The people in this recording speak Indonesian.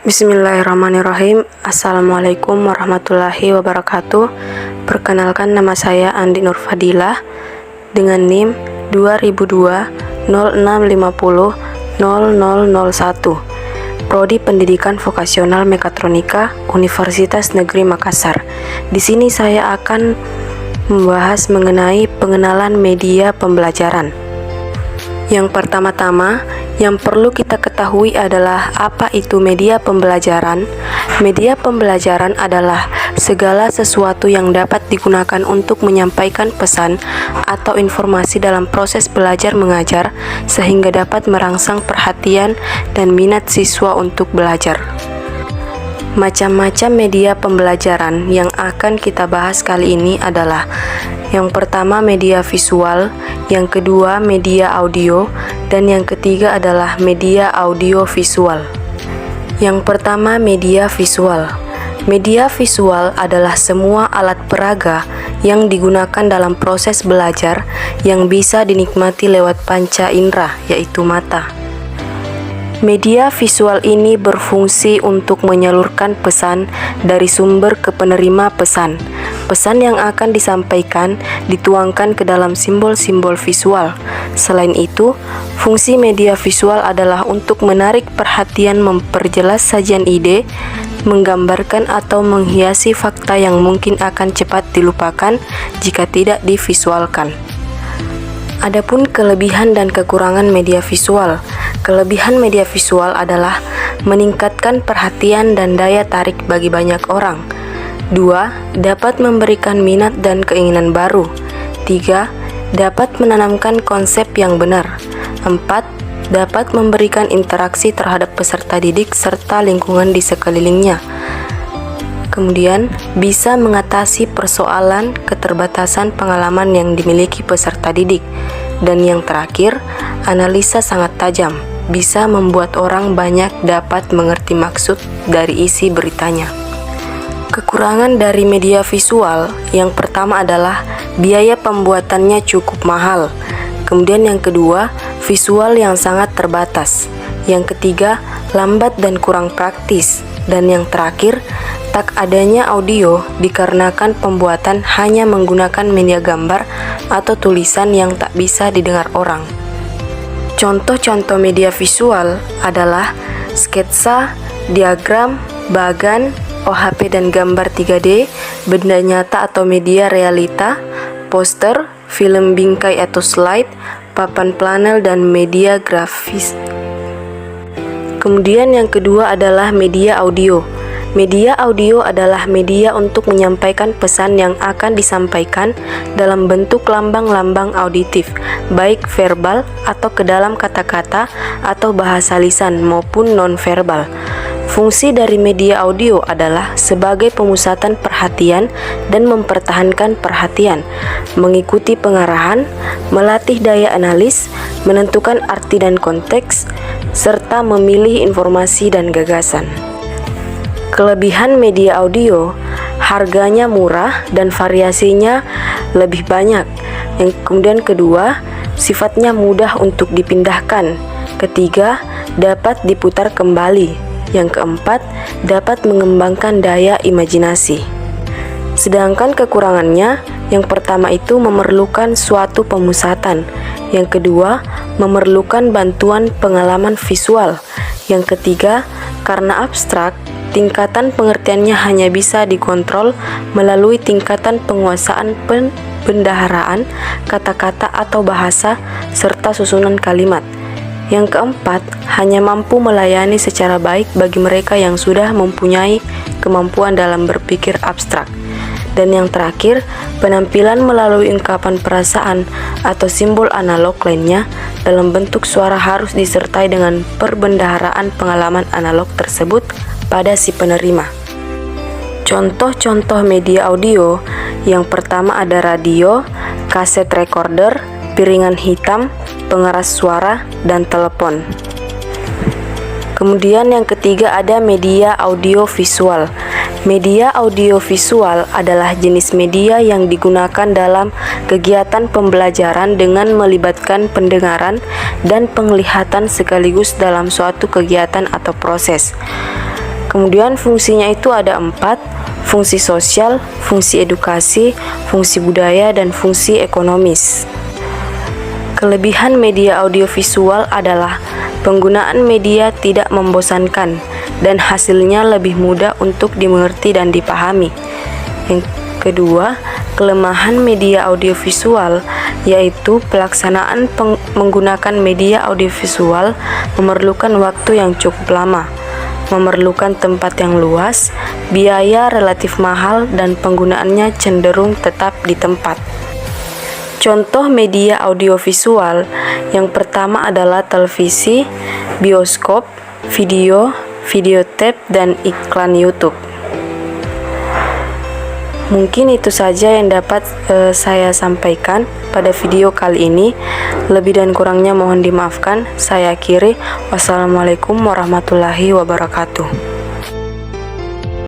Bismillahirrahmanirrahim. Assalamualaikum warahmatullahi wabarakatuh. Perkenalkan, nama saya Andi Nur Fadilah dengan NIM 2002 0650 0001, Prodi Pendidikan Vokasional Mekatronika Universitas Negeri Makassar. Di sini saya akan membahas mengenai pengenalan media pembelajaran. Yang pertama-tama, yang perlu kita ketahui adalah apa itu media pembelajaran. Media pembelajaran adalah segala sesuatu yang dapat digunakan untuk menyampaikan pesan atau informasi dalam proses belajar mengajar sehingga dapat merangsang perhatian dan minat siswa untuk belajar. Macam-macam media pembelajaran yang akan kita bahas kali ini adalah: yang pertama media visual, yang kedua media audio, dan yang ketiga adalah media audio visual. Yang pertama media visual. Media visual adalah semua alat peraga yang digunakan dalam proses belajar yang bisa dinikmati lewat panca indera, yaitu mata. Media visual ini berfungsi untuk menyalurkan pesan dari sumber ke penerima pesan. Pesan yang akan disampaikan dituangkan ke dalam simbol-simbol visual. Selain itu, fungsi media visual adalah untuk menarik perhatian, memperjelas sajian ide, menggambarkan atau menghiasi fakta yang mungkin akan cepat dilupakan jika tidak divisualkan. Adapun kelebihan dan kekurangan media visual. Kelebihan media visual adalah meningkatkan perhatian dan daya tarik bagi banyak orang. 2. Dapat memberikan minat dan keinginan baru. 3. Dapat menanamkan konsep yang benar. 4. Dapat memberikan interaksi terhadap peserta didik serta lingkungan di sekelilingnya. Kemudian, bisa mengatasi persoalan keterbatasan pengalaman yang dimiliki peserta didik. Dan yang terakhir, analisa sangat tajam, bisa membuat orang banyak dapat mengerti maksud dari isi beritanya. Kekurangan dari media visual, yang pertama adalah biaya pembuatannya cukup mahal. Kemudian yang kedua, visual yang sangat terbatas. Yang ketiga, lambat dan kurang praktis. Dan yang terakhir, tak adanya audio dikarenakan pembuatan hanya menggunakan media gambar atau tulisan yang tak bisa didengar orang. Contoh-contoh media visual adalah sketsa, diagram, bagan, OHP dan gambar 3D, benda nyata atau media realita, poster, film bingkai atau slide, papan planel dan media grafis. Kemudian yang kedua adalah media audio. Media audio adalah media untuk menyampaikan pesan yang akan disampaikan dalam bentuk lambang-lambang auditif, baik verbal atau ke dalam kata-kata atau bahasa lisan maupun non-verbal. Fungsi dari media audio adalah sebagai pemusatan perhatian dan mempertahankan perhatian, mengikuti pengarahan, melatih daya analis, menentukan arti dan konteks, serta memilih informasi dan gagasan. Kelebihan media audio, harganya murah dan variasinya lebih banyak. Yang kemudian kedua, sifatnya mudah untuk dipindahkan. Ketiga, dapat diputar kembali. Yang keempat, dapat mengembangkan daya imajinasi. Sedangkan kekurangannya, yang pertama itu memerlukan suatu pemusatan. Yang kedua, memerlukan bantuan pengalaman visual. Yang ketiga, karena abstrak, tingkatan pengertiannya hanya bisa dikontrol melalui tingkatan penguasaan penbendaharaan kata-kata atau bahasa serta susunan kalimat. Yang keempat, hanya mampu melayani secara baik bagi mereka yang sudah mempunyai kemampuan dalam berpikir abstrak. Dan yang terakhir, penampilan melalui ungkapan perasaan atau simbol analog lainnya dalam bentuk suara harus disertai dengan perbendaharaan pengalaman analog tersebut pada si penerima. Contoh-contoh media audio, yang pertama ada radio, kaset recorder, piringan hitam, pengeras suara, dan telepon. Kemudian yang ketiga ada media audio visual. Media audiovisual adalah jenis media yang digunakan dalam kegiatan pembelajaran dengan melibatkan pendengaran dan penglihatan sekaligus dalam suatu kegiatan atau proses. Kemudian fungsinya itu ada 4, fungsi sosial, fungsi edukasi, fungsi budaya, dan fungsi ekonomis. Kelebihan media audiovisual adalah penggunaan media tidak membosankan dan hasilnya lebih mudah untuk dimengerti dan dipahami. Yang kedua, kelemahan media audiovisual yaitu pelaksanaan menggunakan media audiovisual memerlukan waktu yang cukup lama, memerlukan tempat yang luas, biaya relatif mahal, dan penggunaannya cenderung tetap di tempat. Contoh media audiovisual yang pertama adalah televisi, bioskop, video tape, dan iklan YouTube. Mungkin itu saja yang dapat saya sampaikan pada video kali ini. Lebih dan kurangnya mohon dimaafkan. Saya akhiri. Wassalamualaikum warahmatullahi wabarakatuh.